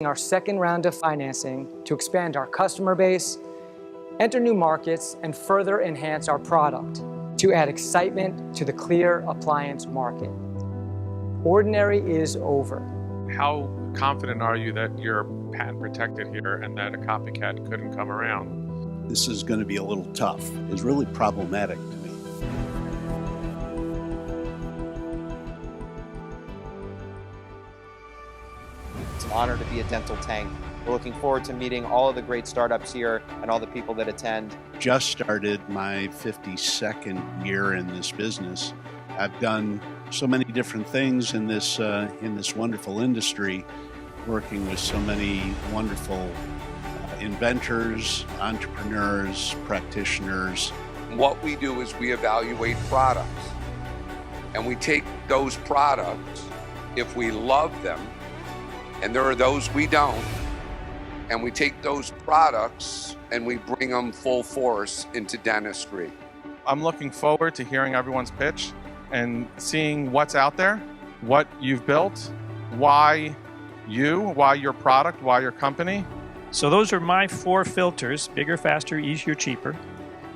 our second round of financing to expand our customer base, enter new markets, and further enhance our product to add excitement to the clear appliance market. Ordinary is over. How confident are you that you're patent protected here and that a copycat couldn't come around? This is going to be a little tough. It's really problematic to me. It's an honor to be at DentalTank. We're looking forward to meeting all of the great startups here and all the people that attend. Just started my 52nd year in this business. I've done so many different things in this wonderful industry, working with so many wonderful inventors, entrepreneurs, practitioners. What we do is we evaluate products, and we take those products, if we love them, and there are those we don't, and we take those products and we bring them full force into dentistry. I'm looking forward to hearing everyone's pitch and seeing what's out there, what you've built, why your product, why your company. So those are my 4 filters: bigger, faster, easier, cheaper.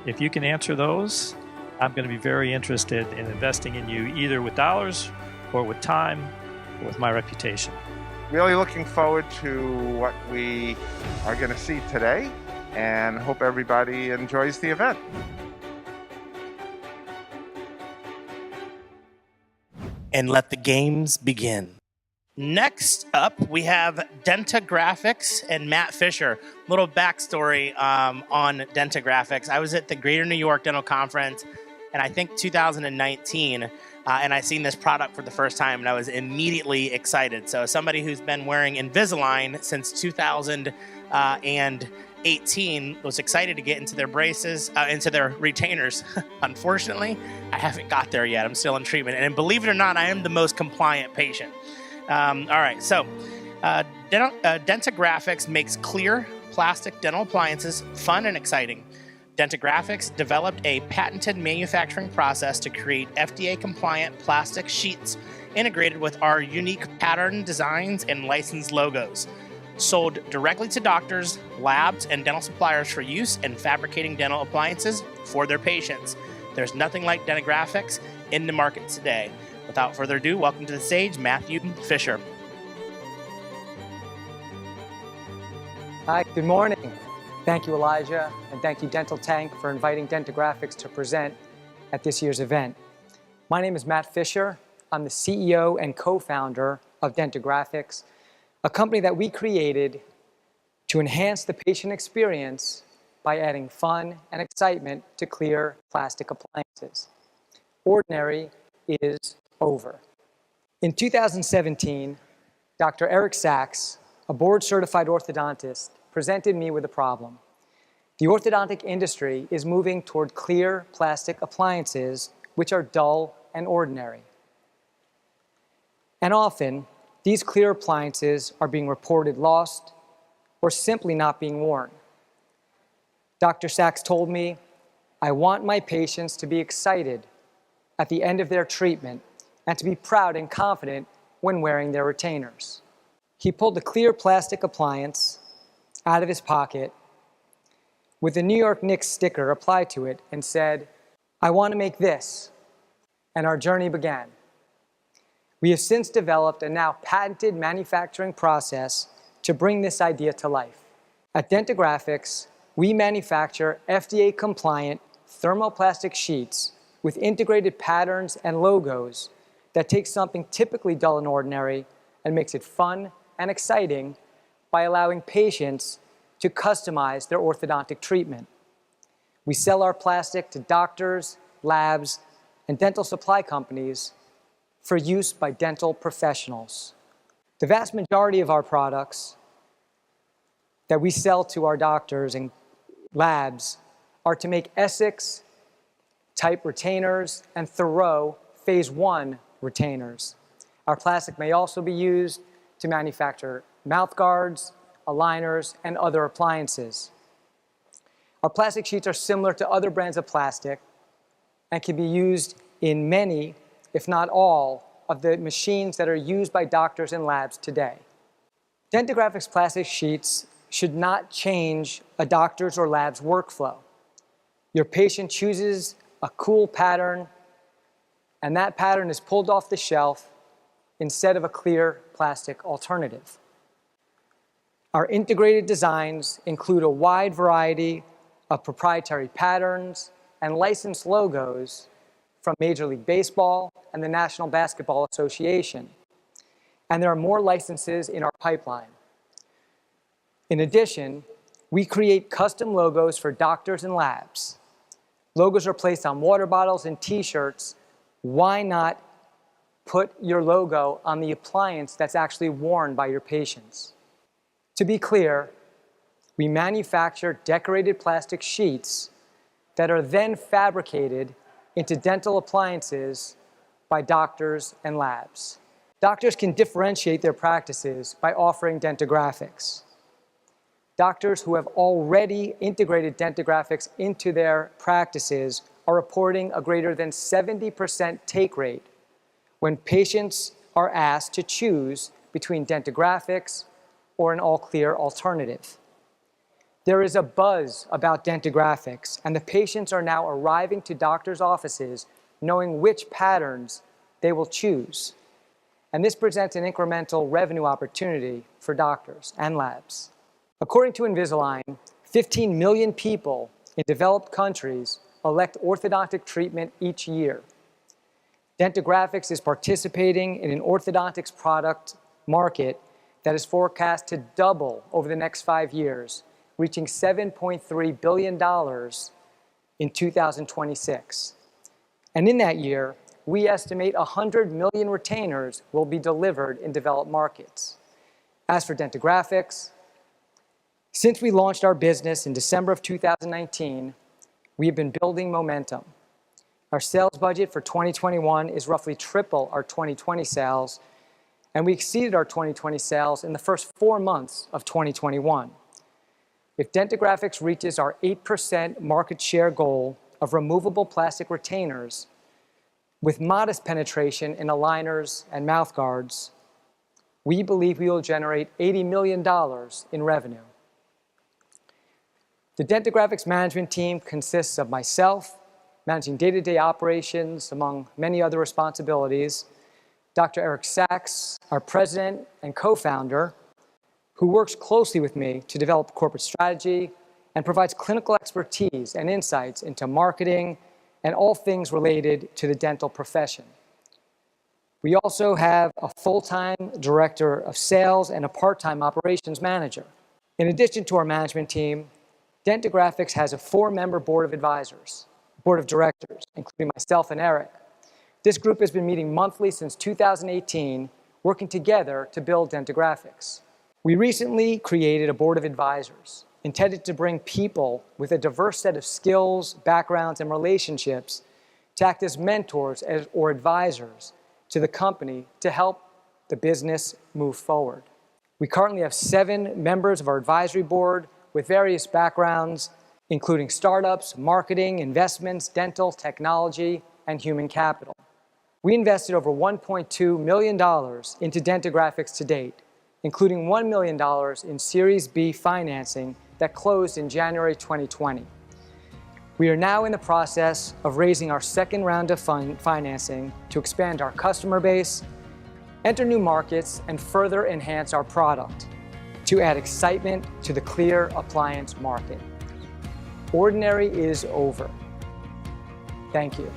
If you can answer those, I'm going to be very interested in investing in you, either with dollars or with time or with my reputation. Really looking forward to what we are going to see today, and hope everybody enjoys the event. And let the games begin. Next up, we have Dentagrafix and Matt Fisher. Little backstory on Dentagrafix. I was at the Greater New York Dental Conference, and I think 2019, and I seen this product for the first time, and I was immediately excited. So as somebody who's been wearing Invisalign since 2018, was excited to get into their braces, into their retainers. Unfortunately, I haven't got there yet. I'm still in treatment, and believe it or not, I am the most compliant patient. All right, so Dentagrafix makes clear plastic dental appliances fun and exciting. Dentagrafix developed a patented manufacturing process to create FDA-compliant plastic sheets integrated with our unique pattern designs and licensed logos. Sold directly to doctors, labs, and dental suppliers for use in fabricating dental appliances for their patients. There's nothing like Dentagrafix in the market today. Without further ado, welcome to the stage, Matthew Fisher. Hi, good morning. Thank you, Elijah, and thank you, DentalTank, for inviting Dentagrafix to present at this year's event. My name is Matt Fisher. I'm the CEO and co-founder of Dentagrafix, a company that we created to enhance the patient experience by adding fun and excitement to clear plastic appliances. Ordinary is over. In 2017, Dr. Eric Sachs, a board-certified orthodontist, presented me with a problem. The orthodontic industry is moving toward clear plastic appliances which are dull and ordinary. And often, these clear appliances are being reported lost or simply not being worn. Dr. Sachs told me, "I want my patients to be excited at the end of their treatment and to be proud and confident when wearing their retainers." He pulled the clear plastic appliance out of his pocket with a New York Knicks sticker applied to it and said, "I want to make this." And our journey began. We have since developed a now patented manufacturing process to bring this idea to life. At Dentagrafix, we manufacture FDA-compliant thermoplastic sheets with integrated patterns and logos that take something typically dull and ordinary and makes it fun and exciting by allowing patients to customize their orthodontic treatment. We sell our plastic to doctors, labs, and dental supply companies for use by dental professionals. The vast majority of our products that we sell to our doctors and labs are to make Essex type retainers and Thoreau Phase 1 retainers. Our plastic may also be used to manufacture mouth guards, aligners, and other appliances. Our plastic sheets are similar to other brands of plastic and can be used in many, if not all, of the machines that are used by doctors and labs today. Dentagrafix plastic sheets should not change a doctor's or lab's workflow. Your patient chooses a cool pattern, and that pattern is pulled off the shelf instead of a clear plastic alternative. Our integrated designs include a wide variety of proprietary patterns and licensed logos from Major League Baseball and the National Basketball Association. And there are more licenses in our pipeline. In addition, we create custom logos for doctors and labs. Logos are placed on water bottles and t-shirts. Why not put your logo on the appliance that's actually worn by your patients? To be clear, we manufacture decorated plastic sheets that are then fabricated into dental appliances by doctors and labs. Doctors can differentiate their practices by offering Dentagrafix. Doctors who have already integrated Dentagrafix into their practices are reporting a greater than 70% take rate when patients are asked to choose between Dentagrafix or an all-clear alternative. There is a buzz about Dentagrafix, and the patients are now arriving to doctors' offices knowing which patterns they will choose. And this presents an incremental revenue opportunity for doctors and labs. According to Invisalign, 15 million people in developed countries elect orthodontic treatment each year. Dentagrafix is participating in an orthodontics product market that is forecast to double over the next 5 years, reaching $7.3 billion in 2026. And in that year, we estimate 100 million retainers will be delivered in developed markets. As for Dentagrafix, since we launched our business in December of 2019, we have been building momentum. Our sales budget for 2021 is roughly triple our 2020 sales, and we exceeded our 2020 sales in the first 4 months of 2021. If Dentagrafix reaches our 8% market share goal of removable plastic retainers with modest penetration in aligners and mouth guards, we believe we will generate $80 million in revenue. The Dentagrafix management team consists of myself, managing day-to-day operations among many other responsibilities, Dr. Eric Sachs, our president and co-founder, who works closely with me to develop corporate strategy and provides clinical expertise and insights into marketing and all things related to the dental profession. We also have a full-time director of sales and a part-time operations manager. In addition to our management team, Dentagrafix has a 4-member board of directors, including myself and Eric. This group has been meeting monthly since 2018, working together to build Dentagrafix. We recently created a board of advisors intended to bring people with a diverse set of skills, backgrounds, and relationships to act as mentors or advisors to the company to help the business move forward. We currently have 7 members of our advisory board with various backgrounds, including startups, marketing, investments, dental, technology, and human capital. We invested over $1.2 million into Dentagrafix to date, including $1 million in Series B financing that closed in January 2020. We are now in the process of raising our second round of financing to expand our customer base, enter new markets, and further enhance our product to add excitement to the clear appliance market. Ordinary is over. Thank you.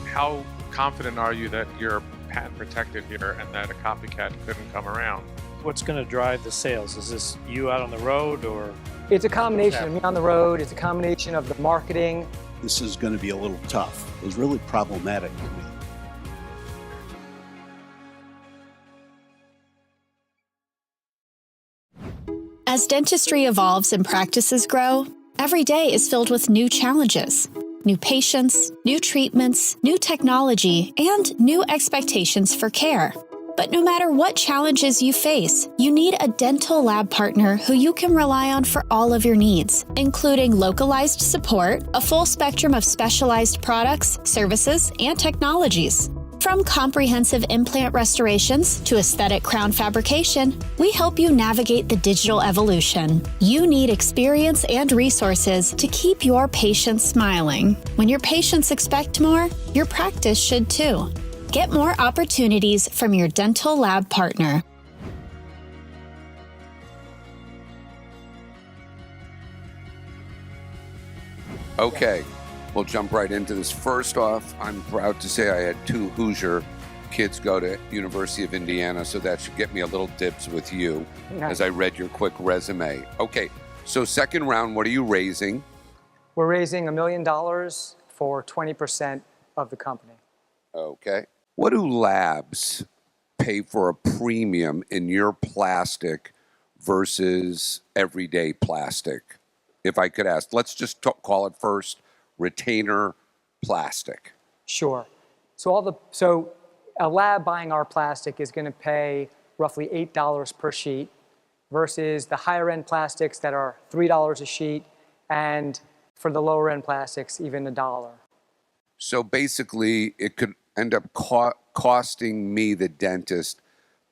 How confident are you that you're patent protected here and that a copycat couldn't come around? What's going to drive the sales? Is this you out on the road, or? It's a combination of me on the road. It's a combination of the marketing. This is going to be a little tough. It's really problematic to me. As dentistry evolves and practices grow, every day is filled with new challenges. New patients, new treatments, new technology, and new expectations for care. But no matter what challenges you face, you need a dental lab partner who you can rely on for all of your needs, including localized support, a full spectrum of specialized products, services, and technologies. From comprehensive implant restorations to aesthetic crown fabrication, we help you navigate the digital evolution. You need experience and resources to keep your patients smiling. When your patients expect more, your practice should too. Get more opportunities from your dental lab partner. Okay, we'll jump right into this. First off, I'm proud to say I had 2 Hoosier kids go to University of Indiana, so that should get me a little dibs with you as I read your quick resume. Okay, so second round, what are you raising? We're raising $1 million for 20% of the company. Okay. What do labs pay for a premium in your plastic versus everyday plastic? If I could ask, let's just call it first retainer plastic. Sure. So a lab buying our plastic is going to pay roughly $8 per sheet versus the higher end plastics that are $3 a sheet, and for the lower end plastics, even $1. So basically, it could end up costing me, the dentist,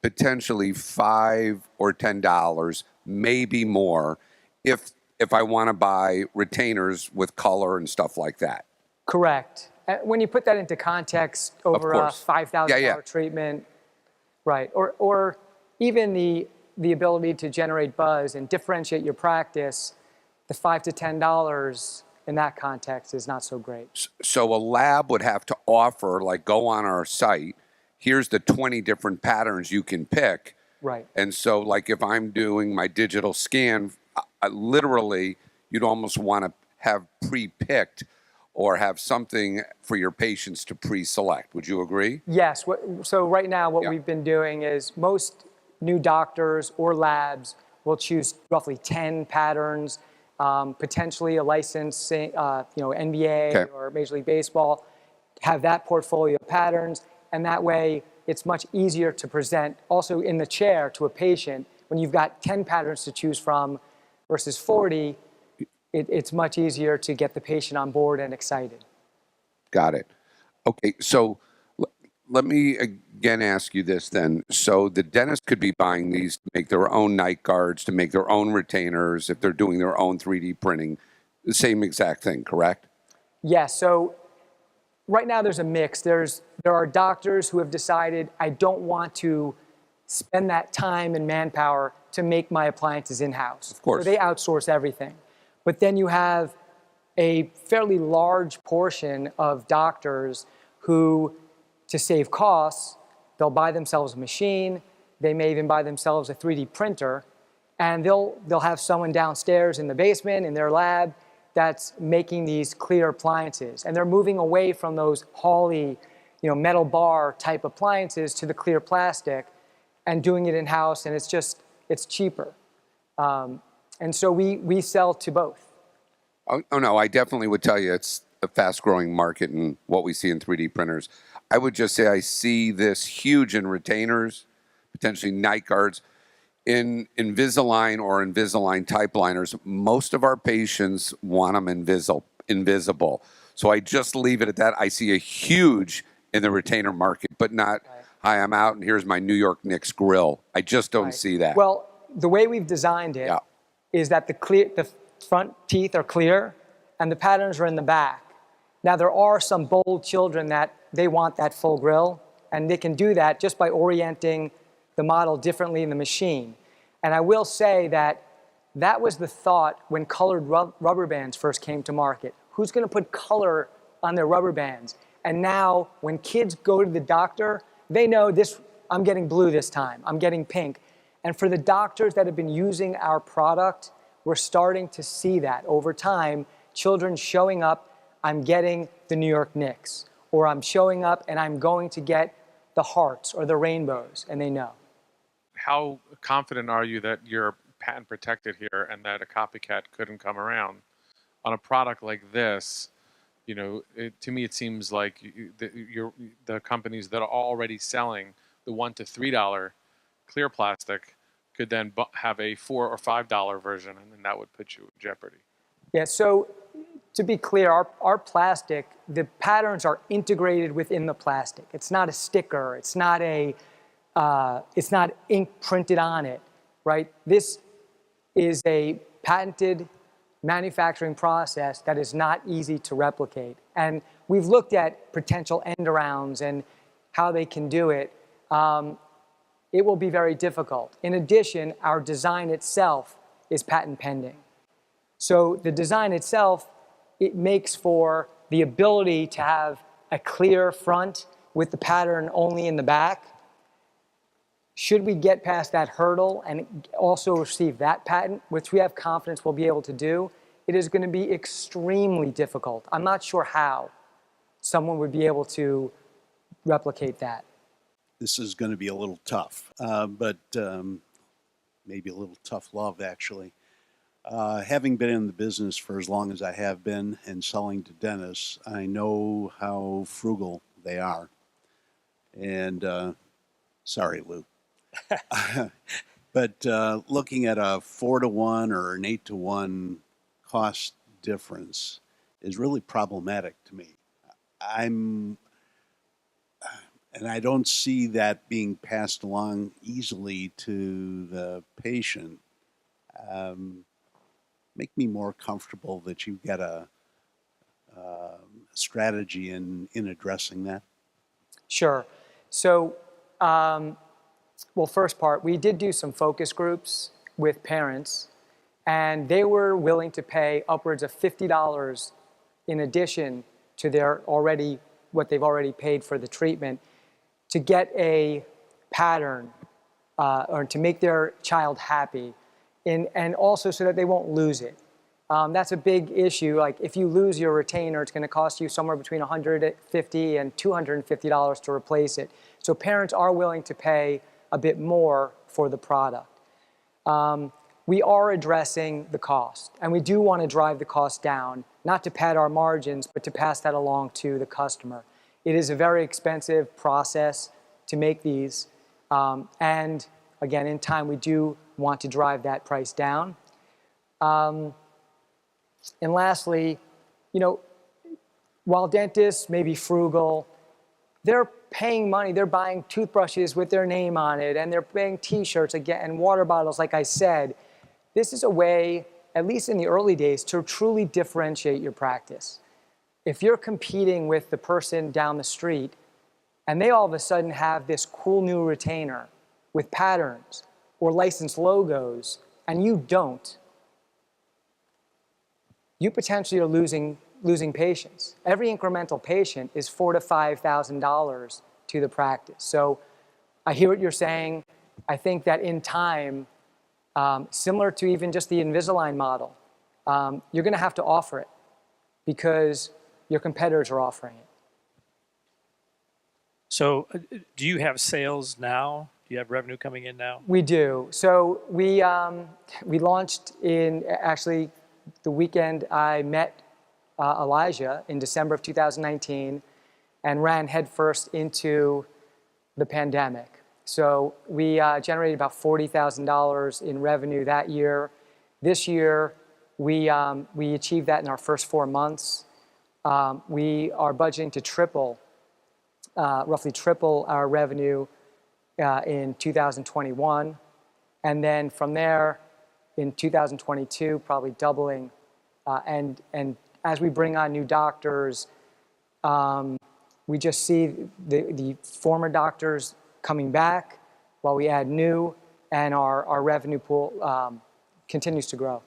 potentially $5 or $10, maybe more, if I want to buy retainers with color and stuff like that. Correct. When you put that into context over a $5,000 treatment, right, or even the ability to generate buzz and differentiate your practice, the $5 to $10 in that context is not so great. So a lab would have to offer, like, go on our site, here's the 20 different patterns you can pick. Right. And so, like, if I'm doing my digital scan, literally, you'd almost want to have pre-picked or have something for your patients to pre-select. Would you agree? Yes. So right now what we've been doing is most new doctors or labs will choose roughly 10 patterns, potentially a licensing, NBA or Major League Baseball, have that portfolio of patterns, and that way it's much easier to present also in the chair to a patient. When you've got 10 patterns to choose from versus 40, it's much easier to get the patient on board and excited. Got it. Okay, so let me again ask you this then. So the dentist could be buying these to make their own night guards, to make their own retainers, if they're doing their own 3D printing, the same exact thing, correct? Yes, so right now there's a mix. There are doctors who have decided, I don't want to spend that time and manpower to make my appliances in-house. Of course. So they outsource everything. But then you have a fairly large portion of doctors who, to save costs, they'll buy themselves a machine, they may even buy themselves a 3D printer, and they'll have someone downstairs in the basement in their lab that's making these clear appliances. And they're moving away from those Hawley, metal bar type appliances to the clear plastic and doing it in-house, and it's cheaper. And so we sell to both. Oh, no, I definitely would tell you it's a fast-growing market in what we see in 3D printers. I would just say I see this huge in retainers, potentially night guards. In Invisalign or Invisalign type liners, most of our patients want them invisible. So I just leave it at that. I see a huge in the retainer market, but not, hi, I'm out and here's my New York Knicks grill. I just don't see that. Well, the way we've designed it is that the front teeth are clear and the patterns are in the back. Now, there are some bold children that they want that full grill, and they can do that just by orienting the model differently in the machine. And I will say that was the thought when colored rubber bands first came to market. Who's going to put color on their rubber bands? And now when kids go to the doctor, they know this, I'm getting blue this time, I'm getting pink. And for the doctors that have been using our product, we're starting to see that over time, children showing up, I'm getting the New York Knicks, or I'm showing up and I'm going to get the hearts or the rainbows, and they know. How confident are you that you're patent protected here and that a copycat couldn't come around on a product like this? To me, it seems like the companies that are already selling the $1 to $3 clear plastic could then have a $4 or $5 version, and then that would put you in jeopardy. Yeah, so to be clear, our plastic, the patterns are integrated within the plastic. It's not a sticker. It's not ink printed on it, right? This is a patented manufacturing process that is not easy to replicate. And we've looked at potential end arounds and how they can do it. It will be very difficult. In addition, our design itself is patent pending. So the design itself, it makes for the ability to have a clear front with the pattern only in the back. Should we get past that hurdle and also receive that patent, which we have confidence we'll be able to do, it is going to be extremely difficult. I'm not sure how someone would be able to replicate that. This is going to be a little tough, but maybe a little tough love, actually. Having been in the business for as long as I have been and selling to dentists, I know how frugal they are. And sorry, Lou. But looking at a 4-to-1 or an 8-to-1 cost difference is really problematic to me. And I don't see that being passed along easily to the patient. Make me more comfortable that you get a strategy in addressing that. Sure. So, well, first part, we did do some focus groups with parents, and they were willing to pay upwards of $50 in addition to their what they've already paid for the treatment to get a pattern or to make their child happy, and also so that they won't lose it. That's a big issue. Like if you lose your retainer, it's going to cost you somewhere between $150 and $250 to replace it. So parents are willing to pay a bit more for the product. We are addressing the cost, and we do want to drive the cost down, not to pad our margins, but to pass that along to the customer. It is a very expensive process to make these, and again, in time, we do want to drive that price down. And lastly, you know, while dentists may be frugal, they're paying money. They're buying toothbrushes with their name on it, and they're buying T-shirts again and water bottles, like I said. This is a way, at least in the early days, to truly differentiate your practice. If you're competing with the person down the street, and they all of a sudden have this cool new retainer with patterns or licensed logos, and you don't, you potentially are losing patients. Every incremental patient is $4,000 to $5,000 to the practice. So I hear what you're saying. I think that in time, similar to even just the Invisalign model, you're going to have to offer it because your competitors are offering it. So do you have sales now? Do you have revenue coming in now? We do. So we launched in actually the weekend I met Elijah in December of 2019 and ran headfirst into the pandemic. So we generated about $40,000 in revenue that year. This year, we achieved that in our first 4 months. We are budgeting to roughly triple our revenue in 2021. And then from there, in 2022, probably doubling. And as we bring on new doctors, we just see the former doctors coming back while we add new, and our revenue pool continues to grow.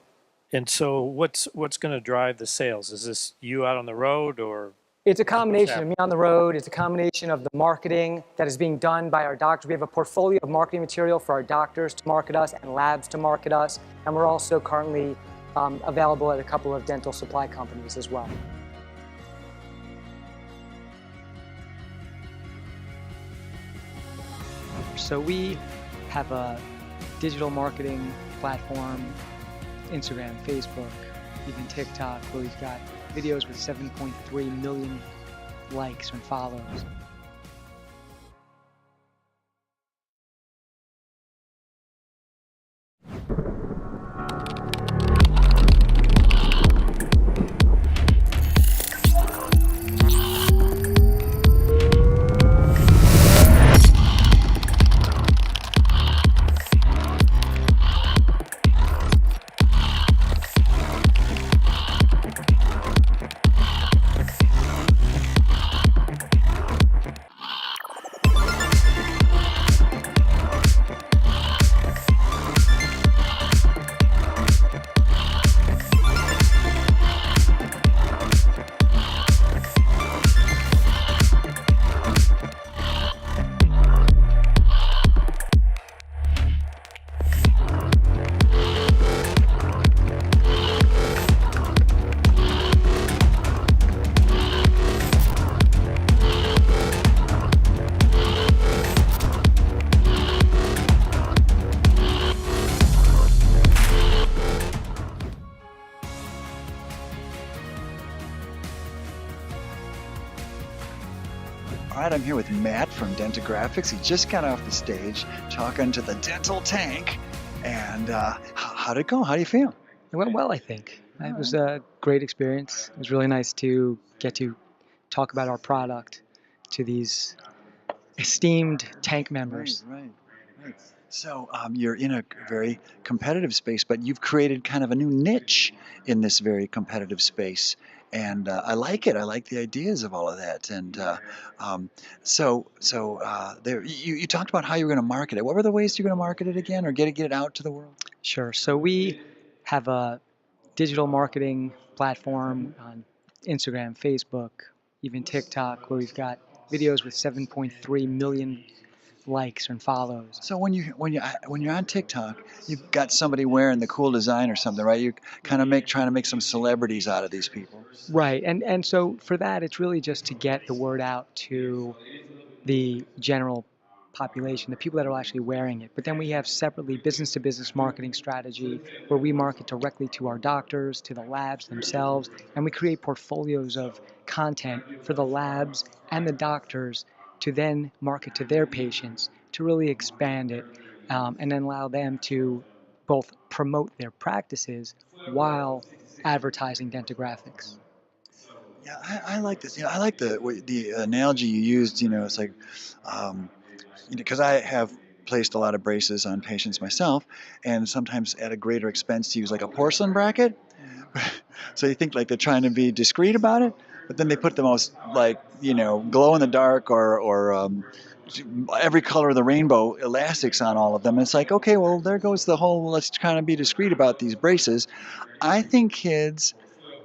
And so what's going to drive the sales? Is this you out on the road, or? It's a combination of me on the road. It's a combination of the marketing that is being done by our doctors. We have a portfolio of marketing material for our doctors to market us and labs to market us. And we're also currently available at a couple of dental supply companies as well. So we have a digital marketing platform, Instagram, Facebook, even TikTok, where we've got videos with 7.3 million likes and follows. Matt from Dentagrafix. He just got off the stage talking to the Dental Tank. And how'd it go? How do you feel? It went well, I think. It was a great experience. It was really nice to get to talk about our product to these esteemed tank members. Right. So you're in a very competitive space, but you've created kind of a new niche in this very competitive space. And I like it. I like the ideas of all of that. And there, you talked about how you were going to market it. What were the ways you're going to market it again, or get it out to the world? Sure. So we have a digital marketing platform on Instagram, Facebook, even TikTok, where we've got videos with 7.3 million likes and follows. So when you're on TikTok, you've got somebody wearing the cool design or something, right? You kind of trying to make some celebrities out of these people. Right. And so for that, it's really just to get the word out to the general population, the people that are actually wearing it. But then we have separately business-to-business marketing strategy where we market directly to our doctors, to the labs themselves, and we create portfolios of content for the labs and the doctors to then market to their patients, to really expand it, and then allow them to both promote their practices while advertising Dentagrafix. Yeah, I like this. I like the analogy you used. It's like, because I have placed a lot of braces on patients myself, and sometimes at a greater expense to use like a porcelain bracket. So you think like they're trying to be discreet about it, but then they put the most glow in the dark or every color of the rainbow elastics on all of them. And it's like, okay, well, there goes the whole let's kind of be discreet about these braces. I think kids,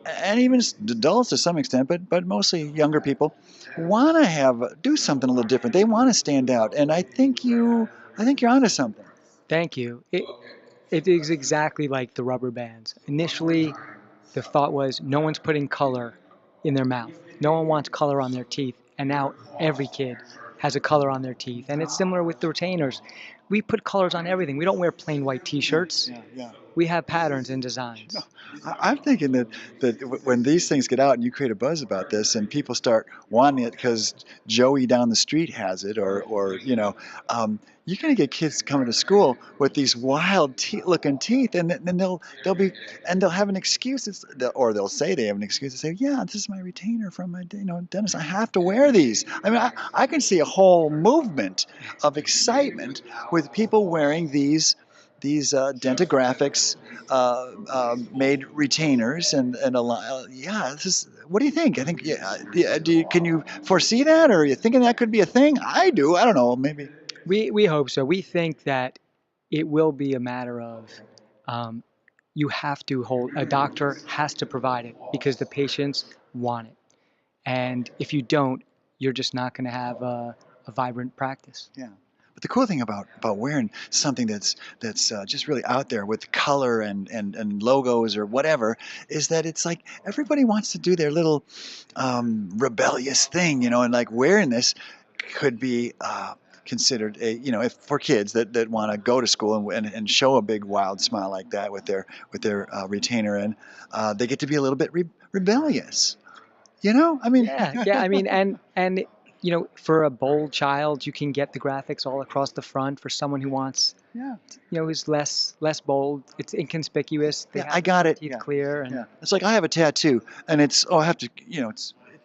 and even adults to some extent, but mostly younger people, want to do something a little different. They want to stand out, and I think you're onto something. Thank you. It is exactly like the rubber bands. Initially, the thought was no one's putting color in their mouth. No one wants color on their teeth, and now every kid has a color on their teeth. And it's similar with the retainers. We put colors on everything. We don't wear plain white T-shirts. Yeah. We have patterns and designs. I'm thinking that when these things get out and you create a buzz about this and people start wanting it because Joey down the street has it, or you're going to get kids coming to school with these wild looking teeth, and then they'll have an excuse, or they'll say they have an excuse to say, yeah, this is my retainer from my dentist. I have to wear these. I mean, I can see a whole movement of excitement with people wearing these Dentagrafix made retainers and a lot. What do you think? I think can you foresee that, or are you thinking that could be a thing? I do. I don't know. Maybe. We hope so. We think that it will be a matter of a doctor has to provide it because the patients want it. And if you don't, you're just not going to have a vibrant practice. Yeah. But the cool thing about wearing something that's just really out there with color and logos or whatever is that it's like everybody wants to do their little rebellious thing, and like wearing this could be considered if for kids that want to go to school and show a big wild smile like that with their retainer in, they get to be a little bit rebellious. I mean. Yeah. I mean, and for a bold child, you can get the graphics all across the front. For someone who wants, who's less bold, it's inconspicuous. They have I got it. Teeth clear. And It's like I have a tattoo, and I have to,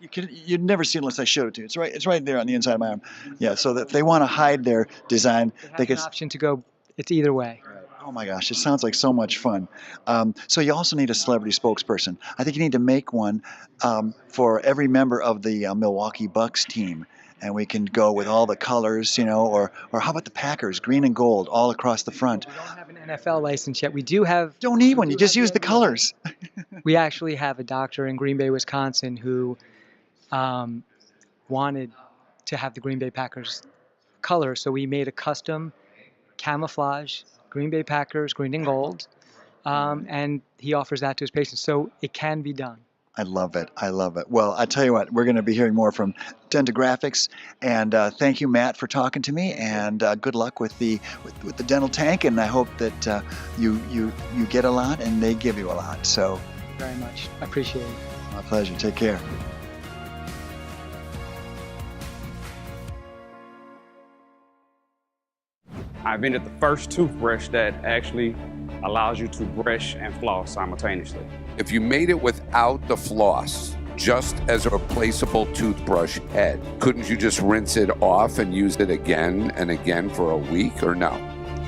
you'd never see it unless I showed it to you. It's right there on the inside of my arm. Yeah, so that if they want to hide their design, they have an option to go. It's either way. Oh my gosh, it sounds like so much fun. So you also need a celebrity spokesperson. I think you need to make one for every member of the Milwaukee Bucks team. And we can go with all the colors, or how about the Packers, green and gold, all across the front. We don't have an NFL license yet. We do have... Don't need one. You just use the colors. We actually have a doctor in Green Bay, Wisconsin, who wanted to have the Green Bay Packers color. So we made a custom camouflage Green Bay Packers, green and gold, and he offers that to his patients. So it can be done. I love it. Well, I tell you what, we're going to be hearing more from Dentagrafix, and thank you, Matt, for talking to me, and good luck with the Dental Tank, and I hope that you get a lot and they give you a lot. So very much. I appreciate it. My pleasure. Take care. I invented the first toothbrush that actually allows you to brush and floss simultaneously. If you made it without the floss, just as a replaceable toothbrush head, couldn't you just rinse it off and use it again and again for a week, or no?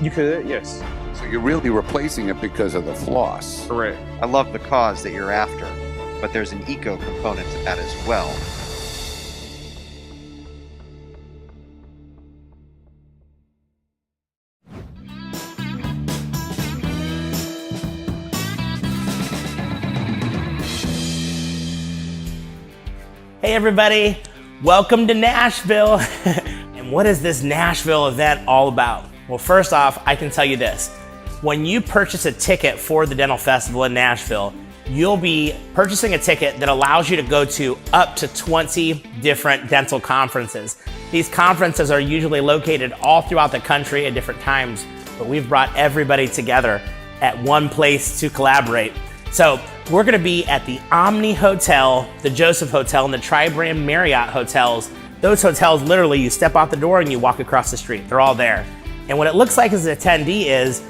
You could, yes. So you're really replacing it because of the floss. Correct. I love the cause that you're after, but there's an eco component to that as well. Hey everybody, welcome to Nashville. And what is this Nashville event all about? Well, first off, I can tell you this. When you purchase a ticket for the Dental Festival in Nashville, you'll be purchasing a ticket that allows you to go to up to 20 different dental conferences. These conferences are usually located all throughout the country at different times, but we've brought everybody together at one place to collaborate. So we're gonna be at the Omni Hotel, the Joseph Hotel, and the Tri-Brand Marriott hotels. Those hotels, literally, you step out the door and you walk across the street. They're all there. And what it looks like as an attendee is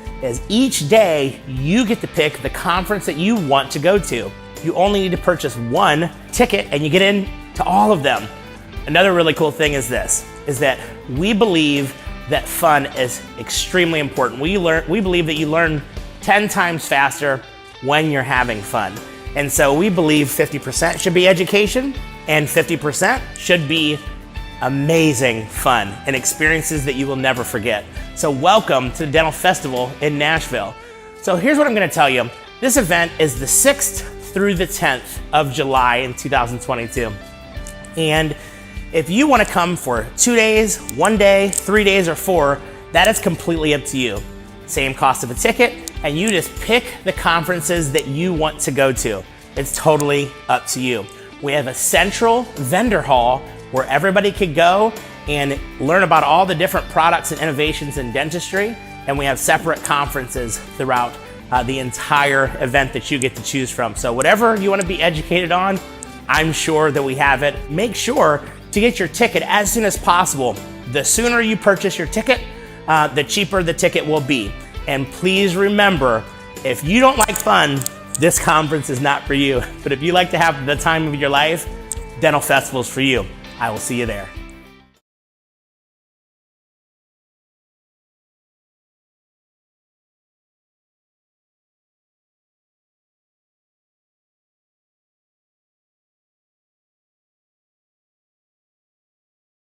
each day you get to pick the conference that you want to go to. You only need to purchase one ticket and you get in to all of them. Another really cool thing is that we believe that fun is extremely important. We believe that you learn 10 times faster when you're having fun. And so we believe 50% should be education and 50% should be amazing fun and experiences that you will never forget. So welcome to the Dental Festival in Nashville. So here's what I'm gonna tell you. This event is the 6th through the 10th of July in 2022. And if you wanna come for 2 days, 1 day, 3 days, or 4, that is completely up to you. Same cost of a ticket, and you just pick the conferences that you want to go to. It's totally up to you. We have a central vendor hall where everybody could go and learn about all the different products and innovations in dentistry, and we have separate conferences throughout the entire event that you get to choose from. So whatever you want to be educated on, I'm sure that we have it. Make sure to get your ticket as soon as possible. The sooner you purchase your ticket, the cheaper the ticket will be. And please remember, if you don't like fun, this conference is not for you. But if you like to have the time of your life, Dental Festival's for you. I will see you there.